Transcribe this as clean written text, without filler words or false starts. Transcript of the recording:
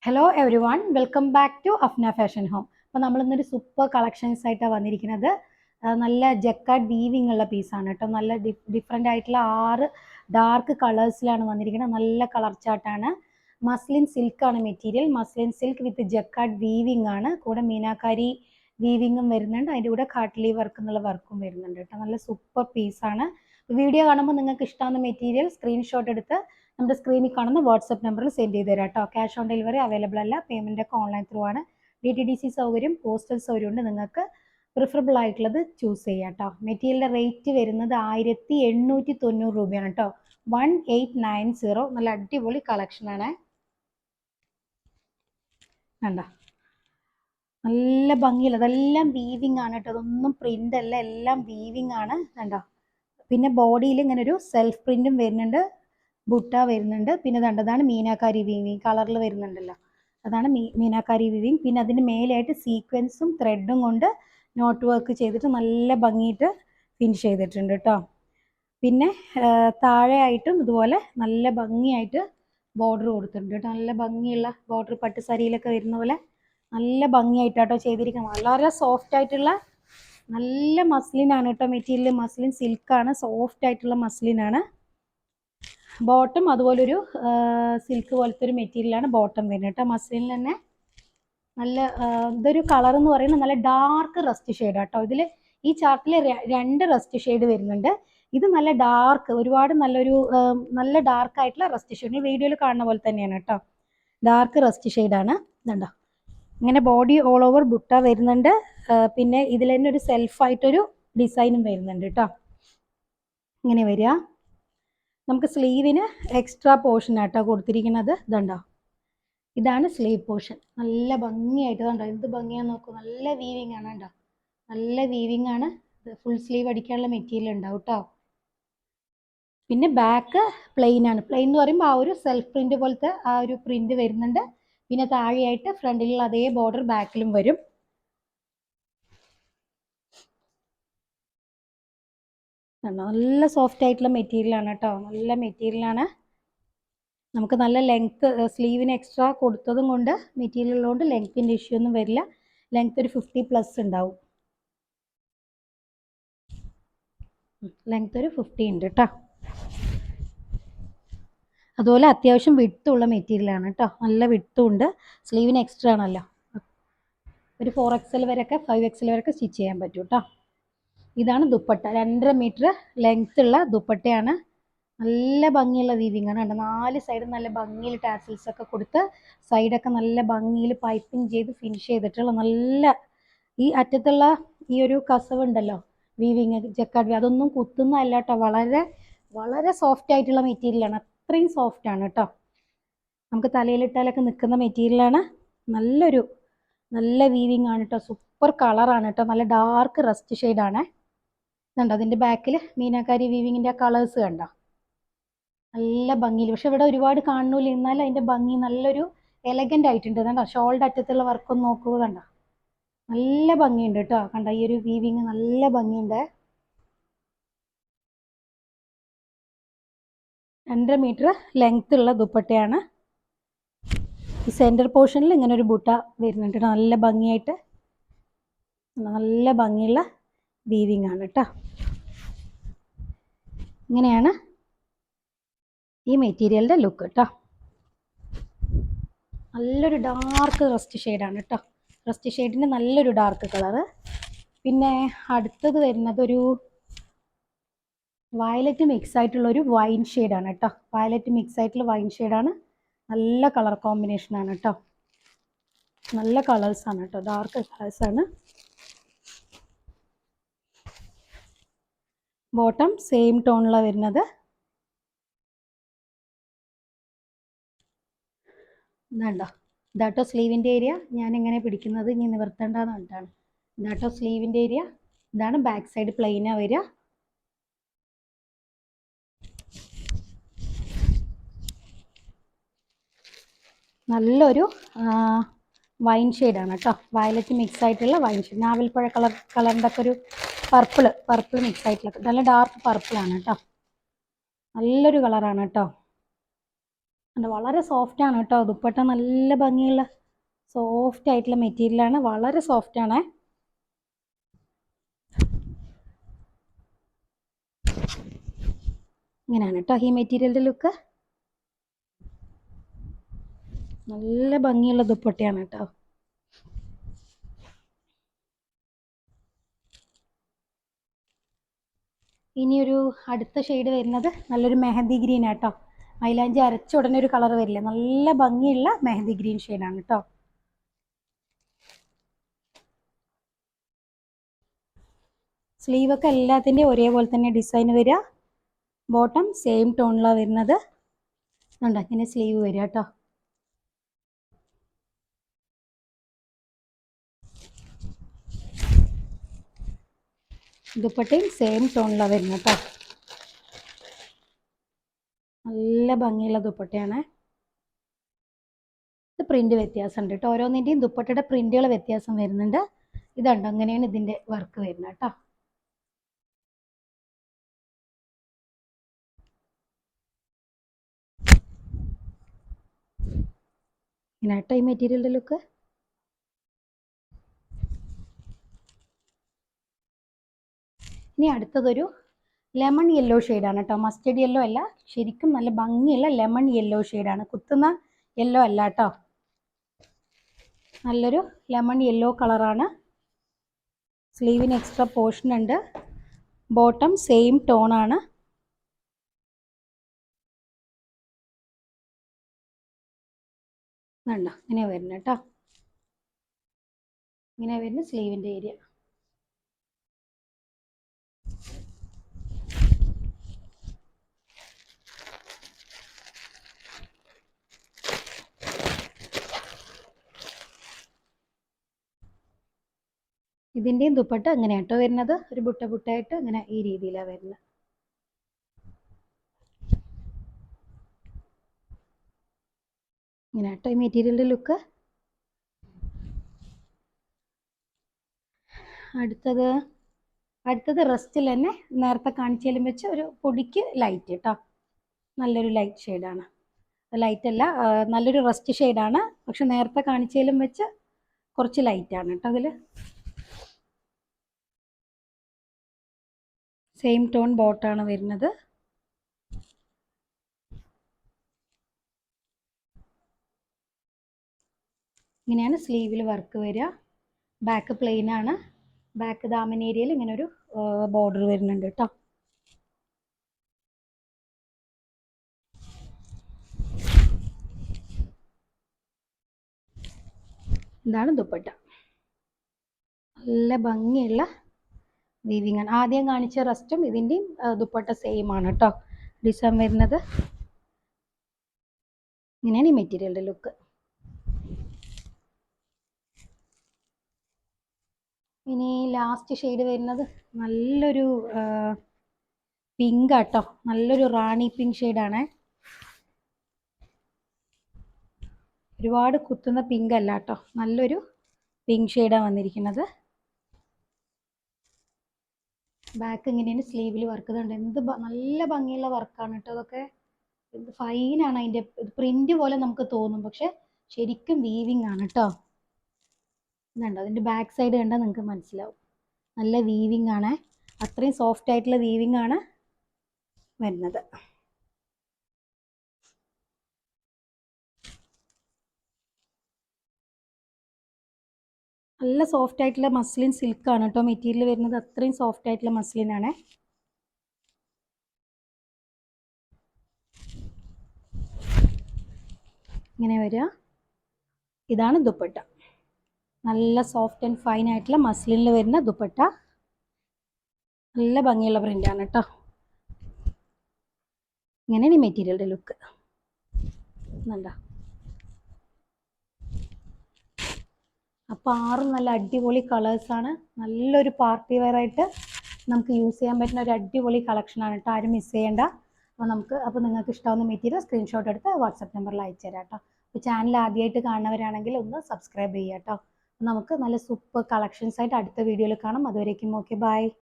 Hello everyone, welcome back to Afna fashion home. അപ്പോൾ നമ്മൾ ഇന്നൊരു സൂപ്പർ കളക്ഷൻസ് ആയിട്ടാണ് വന്നിരിക്കുന്നത്. നല്ല ജക്കാർഡ് വീവിങ് ഉള്ള പീസാണ് കേട്ടോ. നല്ല ഡിഫറെൻ്റ് ആയിട്ടുള്ള 6 ഡാർക്ക് കളേഴ്സിലാണ് വന്നിരിക്കുന്നത്. നല്ല കളർ ചാർട്ടാണ്. മസ്ലിൻ സിൽക്കാണ് material. Muslin silk with jacquard weaving ആണ്. കൂടെ മീനാക്കാരി വീവിങ്ങും വരുന്നുണ്ട്. അതിൻ്റെ കൂടെ കാട്ട്ലി വർക്ക് എന്നുള്ള വർക്കും വരുന്നുണ്ട് കേട്ടോ. നല്ല സൂപ്പർ പീസാണ്. വീഡിയോ കാണുമ്പോൾ നിങ്ങൾക്ക് ഇഷ്ടമാകുന്ന മെറ്റീരിയൽ സ്ക്രീൻഷോട്ട് എടുത്ത് നമ്മുടെ സ്ക്രീനിൽ കാണുന്ന വാട്സപ്പ് നമ്പറിൽ സെൻഡ് ചെയ്ത് തരാം കേട്ടോ. ക്യാഷ് ഓൺ ഡെലിവറി അവൈലബിൾ അല്ല. പേയ്മെൻ്റ് ഒക്കെ ഓൺലൈൻ ത്രൂ ആണ്. DTDC സൗകര്യം, പോസ്റ്റൽ സൗകര്യം ഉണ്ട്. നിങ്ങൾക്ക് പ്രിഫറബിൾ ആയിട്ടുള്ളത് ചൂസ് ചെയ്യാം കേട്ടോ. മെറ്റീരിയലിൻ്റെ റേറ്റ് വരുന്നത് 1890 രൂപയാണ് കേട്ടോ. 1890. നല്ല അടിപൊളി കളക്ഷനാണ്. കണ്ടോ, നല്ല ഭംഗിയുള്ള, അതെല്ലാം വീവിങ് ആണ് കേട്ടോ. അതൊന്നും പ്രിന്റ് അല്ല, എല്ലാം വീവിങ് ആണ്. കണ്ടോ, പിന്നെ ബോഡിയിൽ ഇങ്ങനെ ഒരു സെൽഫ് പ്രിന്റും വരുന്നുണ്ട്, ബുട്ട വരുന്നുണ്ട്. പിന്നെ കണ്ടതാണ് മീനാക്കാരി വീവിങ് കളറിൽ വരുന്നുണ്ടല്ലോ, അതാണ് മീനാക്കാരി വീവിങ്. പിന്നെ അതിന് മേലെയായിട്ട് സീക്വൻസും ത്രെഡും കൊണ്ട് നോട്ട് വർക്ക് ചെയ്തിട്ട് നല്ല ഭംഗിയിട്ട് ഫിനിഷ് ചെയ്തിട്ടുണ്ട് കേട്ടോ. പിന്നെ താഴെ ആയിട്ടും ഇതുപോലെ നല്ല ഭംഗിയായിട്ട് ബോർഡർ കൊടുത്തിട്ടുണ്ട് കേട്ടോ. നല്ല ഭംഗിയുള്ള ബോർഡർ, പട്ട് സാരിയിലൊക്കെ വരുന്ന പോലെ നല്ല ഭംഗിയായിട്ടാട്ടോ ചെയ്തിരിക്കുന്നത്. വളരെ സോഫ്റ്റ് ആയിട്ടുള്ള നല്ല മസ്ലിനാണ് കേട്ടോ. മെറ്റീരിയൽ മസ്ലിൻ സിൽക്കാണ്, സോഫ്റ്റ് ആയിട്ടുള്ള മസ്ലിനാണ്. ബോട്ടം അതുപോലൊരു സിൽക്ക് പോലത്തെ ഒരു മെറ്റീരിയലാണ് ബോട്ടം വരുന്നത് കേട്ടോ. മസ്ലിനിൽ തന്നെ നല്ല ഇതൊരു കളർ എന്ന് പറയുന്നത് നല്ല ഡാർക്ക് റസ്റ്റ് ഷെയ്ഡ് കേട്ടോ. ഇതിൽ ഈ ചാർട്ടിൽ 2 റസ്റ്റ് ഷെയ്ഡ് വരുന്നുണ്ട്. ഇത് നല്ല ഡാർക്ക്, ഒരുപാട് നല്ലൊരു നല്ല ഡാർക്ക് ആയിട്ടുള്ള റസ്റ്റ് ഷെയ്ഡ് വീഡിയോയിൽ കാണുന്ന പോലെ തന്നെയാണ് കേട്ടോ. ഡാർക്ക് റസ്റ്റ് ഷെയ്ഡാണ്. ഇതുണ്ടോ, ഇങ്ങനെ ബോഡി ഓൾ ഓവർ ബുട്ട വരുന്നുണ്ട്. പിന്നെ ഇതിൽ തന്നെ ഒരു സെൽഫായിട്ടൊരു ഡിസൈനും വരുന്നുണ്ട് കേട്ടോ. ഇങ്ങനെ വരിക. നമുക്ക് സ്ലീവിന് എക്സ്ട്രാ പോർഷൻ ആട്ടോ കൊടുത്തിരിക്കുന്നത്. ഇതുണ്ടോ, ഇതാണ് സ്ലീവ് പോർഷൻ. നല്ല ഭംഗിയായിട്ട് കണ്ടോ, എന്ത് ഭംഗിയാന്ന് നോക്കൂ. നല്ല വീവിങ് ആണ് കേട്ടോ, നല്ല വീവിങ് ആണ്. ഫുൾ സ്ലീവ് അടിക്കാനുള്ള മെറ്റീരിയൽ ഉണ്ടാവും കേട്ടോ. പിന്നെ ബാക്ക് പ്ലെയിൻ ആണ്. പ്ലെയിൻ എന്ന് പറയുമ്പോൾ ആ ഒരു സെൽഫ് പ്രിന്റ് പോലത്തെ ആ ഒരു പ്രിന്റ് വരുന്നുണ്ട്. പിന്നെ താഴെയായിട്ട് ഫ്രണ്ടിലുള്ള അതേ ബോർഡർ ബാക്കിലും വരും. നല്ല സോഫ്റ്റ് ആയിട്ടുള്ള മെറ്റീരിയൽ ആണ് കേട്ടോ. നല്ല മെറ്റീരിയൽ ആണ്. നമുക്ക് നല്ല ലെങ്ത്ത്, സ്ലീവിന് എക്സ്ട്രാ കൊടുത്തതും കൊണ്ട് മെറ്റീരിയൽ ഉള്ളതുകൊണ്ട് ലെങ്ത്തിൻ്റെ ഇഷ്യൂ ഒന്നും വരില്ല. ലെങ്ത്ത് ഒരു 50+ ഉണ്ടാവും. ലെങ്ത്ത് ഒരു 50 ഉണ്ട് കേട്ടോ. അതുപോലെ അത്യാവശ്യം വിട്ടുള്ള മെറ്റീരിയലാണ് കേട്ടോ. നല്ല വിട്ടും ഉണ്ട്. സ്ലീവിന് എക്സ്ട്രാ ആണല്ലോ. ഒരു 4XL വരെയൊക്കെ 5XL വരെയൊക്കെ സ്റ്റിച്ച് ചെയ്യാൻ പറ്റും കേട്ടോ. ഇതാണ് ദുപ്പട്ട. 2.5 മീറ്റർ ലെങ്ത്ത് ഉള്ള ദുപ്പട്ടയാണ്. നല്ല ഭംഗിയുള്ള വീവിങ് ആണ്. 4 സൈഡും നല്ല ഭംഗിയിൽ ടാസിൽസ് ഒക്കെ കൊടുത്ത് സൈഡൊക്കെ നല്ല ഭംഗിയിൽ പൈപ്പിംഗ് ചെയ്ത് ഫിനിഷ് ചെയ്തിട്ടുള്ള നല്ല, ഈ അറ്റത്തുള്ള ഈ ഒരു കസവ് ഉണ്ടല്ലോ, വീവിങ് ജക്കാർഡ്, അതൊന്നും കുത്തുന്നതല്ല കേട്ടോ. വളരെ വളരെ സോഫ്റ്റ് ആയിട്ടുള്ള മെറ്റീരിയലാണ്. അത്രയും സോഫ്റ്റ് ആണ് കേട്ടോ. നമുക്ക് തലയിലിട്ടാലൊക്കെ നിൽക്കുന്ന മെറ്റീരിയലാണ്. നല്ല വീവിങ് ആണ് കേട്ടോ. സൂപ്പർ കളറാണ് കേട്ടോ. നല്ല ഡാർക്ക് റസ്റ്റ് ഷെയ്ഡാണ്. കണ്ടോ, അതിൻ്റെ ബാക്കിൽ മീനാക്കാരി വീവിങ്ങിൻ്റെ ആ കളേഴ്സ് കണ്ടോ, നല്ല ഭംഗിയിൽ. പക്ഷെ ഇവിടെ ഒരുപാട് കാണുന്നില്ല, എന്നാലും അതിൻ്റെ ഭംഗി നല്ലൊരു എലഗൻ്റ് ആയിട്ടുണ്ട്. കണ്ടോ, ഷോൾഡർ അറ്റത്തുള്ള വർക്കൊന്ന് നോക്കുക. കണ്ടോ, നല്ല ഭംഗിയുണ്ട് കേട്ടോ. കണ്ടോ, ഈ ഒരു വീവിങ് നല്ല ഭംഗിയുണ്ട്. 2.5 മീറ്റർ ലെങ്ത് ഉള്ള ദുപ്പട്ടയാണ്. ഈ സെൻറ്റർ പോർഷനിൽ ഇങ്ങനെ ഒരു ബുട്ട വരുന്നുണ്ട്. നല്ല ഭംഗിയായിട്ട്, നല്ല ഭംഗിയുള്ള വീവിങ് ആണ് കേട്ടോ. ഇങ്ങനെയാണ് ഈ മെറ്റീരിയലിൻ്റെ ലുക്ക് കേട്ടോ. നല്ലൊരു ഡാർക്ക് റസ്റ്റ് ഷെയ്ഡാണ് കേട്ടോ. റസ്റ്റ് ഷെയ്ഡിൻ്റെ നല്ലൊരു ഡാർക്ക് കളറ്. പിന്നെ അടുത്തത് വരുന്നത് ഒരു വയലറ്റ് മിക്സ് ആയിട്ടുള്ളൊരു വൈൻ ഷെയ്ഡാണ് കേട്ടോ. വയലറ്റ് മിക്സ് ആയിട്ടുള്ള വൈൻ ഷെയ്ഡാണ്. നല്ല കളർ കോമ്പിനേഷനാണ് കേട്ടോ. നല്ല കളേഴ്സാണ് കേട്ടോ, ഡാർക്ക് കളേഴ്സാണ്. ബോട്ടം സെയിം ടോണിലാണ് വരുന്നത്. ഇതാണ്ടോ, ഇതാട്ടോ സ്ലീവിൻ്റെ ഏരിയ. ഞാൻ എങ്ങനെ പിടിക്കുന്നത് ഇനി നിവർത്തേണ്ടതെന്ന് പറഞ്ഞിട്ടാണ്. ഇതാട്ടോ സ്ലീവിൻ്റെ ഏരിയ. ഇതാണ് ബാക്ക് സൈഡ് പ്ലെയിനാണ് വരിക. നല്ലൊരു വൈൻ ഷെയ്ഡാണ് കേട്ടോ. വയലറ്റ് മിക്സ് ആയിട്ടുള്ള വൈൻ ഷെയ്ഡ്, നാവൽപ്പഴ കളറിൻ്റെ ഒക്കെ ഒരു പർപ്പിൾ മിക്സ് ആയിട്ടുള്ള നല്ല ഡാർക്ക് പർപ്പിളാണ് കേട്ടോ. നല്ലൊരു കളറാണ് കേട്ടോ. വളരെ സോഫ്റ്റ് ആണ് കേട്ടോ. ദുപ്പട്ട നല്ല ഭംഗിയുള്ള സോഫ്റ്റ് ആയിട്ടുള്ള മെറ്റീരിയലാണ്, വളരെ സോഫ്റ്റ് ആണ്. ഇങ്ങനെയാണ് കേട്ടോ ഈ മെറ്റീരിയലിൻ്റെ ലുക്ക്. നല്ല ഭംഗിയുള്ള ദുപ്പട്ടയാണ് കേട്ടോ. ഇനിയൊരു അടുത്ത ഷെയ്ഡ് വരുന്നത് നല്ലൊരു മെഹന്തി ഗ്രീൻ ആട്ടോ. മൈലാഞ്ചി അരച്ച ഉടനെ ഒരു കളർ വരില്ല, നല്ല ഭംഗിയുള്ള മെഹന്തി ഗ്രീൻ ഷെയ്ഡാണ് കേട്ടോ. സ്ലീവൊക്കെ എല്ലാത്തിൻ്റെയും ഒരേപോലെ തന്നെ ഡിസൈൻ വരിക. ബോട്ടം സെയിം ടോണിലാണ് വരുന്നത്. ഉണ്ടോ ഇങ്ങനെ സ്ലീവ് വരിക കേട്ടോ. ദുപ്പട്ടയും സെയിം ടോണിലാണ് വരുന്നത് കേട്ടോ. നല്ല ഭംഗിയുള്ള ദുപ്പട്ടയാണ്. ഇത് പ്രിന്റ് വ്യത്യാസമുണ്ട് കേട്ടോ. ഓരോന്നിൻ്റെയും ദുപ്പട്ടയുടെ പ്രിന്റുകൾ വ്യത്യാസം വരുന്നുണ്ട്. ഇതുണ്ട്, അങ്ങനെയാണ് ഇതിൻ്റെ വർക്ക് വരുന്നത് കേട്ടോ. ഇങ്ങനെ കേട്ടോ ഈ മെറ്റീരിയലിൻ്റെ ലുക്ക്. ഇനി അടുത്തതൊരു ലെമൺ യെല്ലോ ഷെയ്ഡാണ് കേട്ടോ. മസ്റ്റേർഡ് യെല്ലോ അല്ല, ശരിക്കും നല്ല ഭംഗിയുള്ള ലെമൺ യെല്ലോ ഷെയ്ഡാണ്. കുത്തുന്ന യെല്ലോ അല്ല കേട്ടോ, നല്ലൊരു ലെമൺ യെല്ലോ കളറാണ്. സ്ലീവിന് എക്സ്ട്രാ പോർഷൻ ഉണ്ട്. ബോട്ടം സെയിം ടോണാണ്. വേണ്ട ഇങ്ങനെ വരുന്നത് കേട്ടോ. ഇങ്ങനെ വരുന്ന സ്ലീവിൻ്റെ ഏരിയ. ഇതിൻ്റെയും ദുപ്പട്ട അങ്ങനെ കേട്ടോ വരുന്നത്. ഒരു ബുട്ട ബുട്ടായിട്ട് ഇങ്ങനെ ഈ രീതിയിലാണ് വരുന്നത്. ഇങ്ങനെ കേട്ടോ ഈ മെറ്റീരിയലിൻ്റെ ലുക്ക്. അടുത്തത് റെസ്റ്റിൽ തന്നെ നേരത്തെ കാണിച്ചാലും വെച്ച് ഒരു പൊടിക്ക് ലൈറ്റ് കേട്ടോ. നല്ലൊരു ലൈറ്റ് ഷെയ്ഡാണ്. ലൈറ്റ് അല്ല, നല്ലൊരു റസ്റ്റ് ഷെയ്ഡാണ്. പക്ഷെ നേരത്തെ കാണിച്ചാലും വെച്ച് കുറച്ച് ലൈറ്റാണ് കേട്ടോ. അതിൽ സെയിം ടോൺ ബോട്ടാണ് വരുന്നത്. ഇങ്ങനെയാണ് സ്ലീവിൽ വർക്ക് വരിക. ബാക്ക് പ്ലെയിൻ ആണ്. ബാക്ക് ദാമൻ ഏരിയയിൽ ഇങ്ങനെ ഒരു ബോർഡർ വരുന്നുണ്ട് കേട്ടോ. ഇതാണ് ദുപ്പട്ട. നല്ല ഭംഗിയുള്ള വീവിങ് ആണ്. ആദ്യം കാണിച്ച റസ്റ്റും ഇതിൻ്റെയും ദുപ്പട്ട സെയിം ആണ് കേട്ടോ. ഡിസൈൻ വരുന്നത് ഇങ്ങനെയാണ് ഈ മെറ്റീരിയലിൻ്റെ ലുക്ക്. ഇനി ലാസ്റ്റ് ഷെയ്ഡ് വരുന്നത് നല്ലൊരു പിങ്ക് ആട്ടോ. നല്ലൊരു റാണി പിങ്ക് ഷെയ്ഡാണ്. ഒരുപാട് കുത്തുന്ന പിങ്ക് അല്ല കേട്ടോ, നല്ലൊരു പിങ്ക് ഷെയ്ഡാണ് വന്നിരിക്കുന്നത്. ബാക്ക് ഇങ്ങനെയാണ് സ്ലീവിൽ വർക്ക്. ഇതുണ്ട്, എന്ത് നല്ല ഭംഗിയുള്ള വർക്കാണ് കേട്ടോ. അതൊക്കെ എന്ത് ഫൈനാണ്. അതിൻ്റെ പ്രിന്റ് പോലെ നമുക്ക് തോന്നും, പക്ഷെ ശരിക്കും വീവിങ് ആണ് കേട്ടോ. ഇതുണ്ട്, അതിൻ്റെ ബാക്ക് സൈഡ് കണ്ടാൽ നിങ്ങൾക്ക് മനസ്സിലാവും. നല്ല വീവിങ് ആണ്. അത്രയും സോഫ്റ്റ് ആയിട്ടുള്ള വീവിങ് ആണ് വരുന്നത്. നല്ല സോഫ്റ്റ് ആയിട്ടുള്ള മസ്ലിൻ സിൽക്ക് ആണ് കേട്ടോ മെറ്റീരിയൽ വരുന്നത്. അത്രയും സോഫ്റ്റ് ആയിട്ടുള്ള മസ്ലിൻ ആണ്. ഇങ്ങനെ വരിക. ഇതാണ് ദുപ്പട്ട. നല്ല സോഫ്റ്റ് ആൻഡ് ഫൈൻ ആയിട്ടുള്ള മസ്ലിനിൽ വരുന്ന ദുപ്പട്ട. നല്ല ഭംഗിയുള്ള പ്രിൻ്റാണ് കേട്ടോ. ഇങ്ങനെയാണ് ഈ മെറ്റീരിയലിൻ്റെ ലുക്ക്. എന്താ അപ്പോൾ 6 നല്ല അടിപൊളി കളേഴ്സാണ്. നല്ലൊരു പാർട്ടി വെയർ ആയിട്ട് നമുക്ക് യൂസ് ചെയ്യാൻ പറ്റുന്ന ഒരു അടിപൊളി കളക്ഷനാണ് കേട്ടോ. ആരും മിസ് ചെയ്യേണ്ട. അപ്പോൾ നിങ്ങൾക്ക് ഇഷ്ടമാവുന്ന മെറ്റീരിയൽ സ്ക്രീൻഷോട്ട് എടുത്ത് വാട്സപ്പ് നമ്പറിൽ അയച്ചു തരാം കേട്ടോ. അപ്പോൾ ചാനൽ ആദ്യമായിട്ട് കാണുന്നവരാണെങ്കിൽ ഒന്ന് സബ്സ്ക്രൈബ് ചെയ്യുക കേട്ടോ. നമുക്ക് നല്ല സൂപ്പർ കളക്ഷൻസ് ആയിട്ട് അടുത്ത വീഡിയോയിൽ കാണാം. അതുവരേക്കും ഓക്കെ, ബൈ.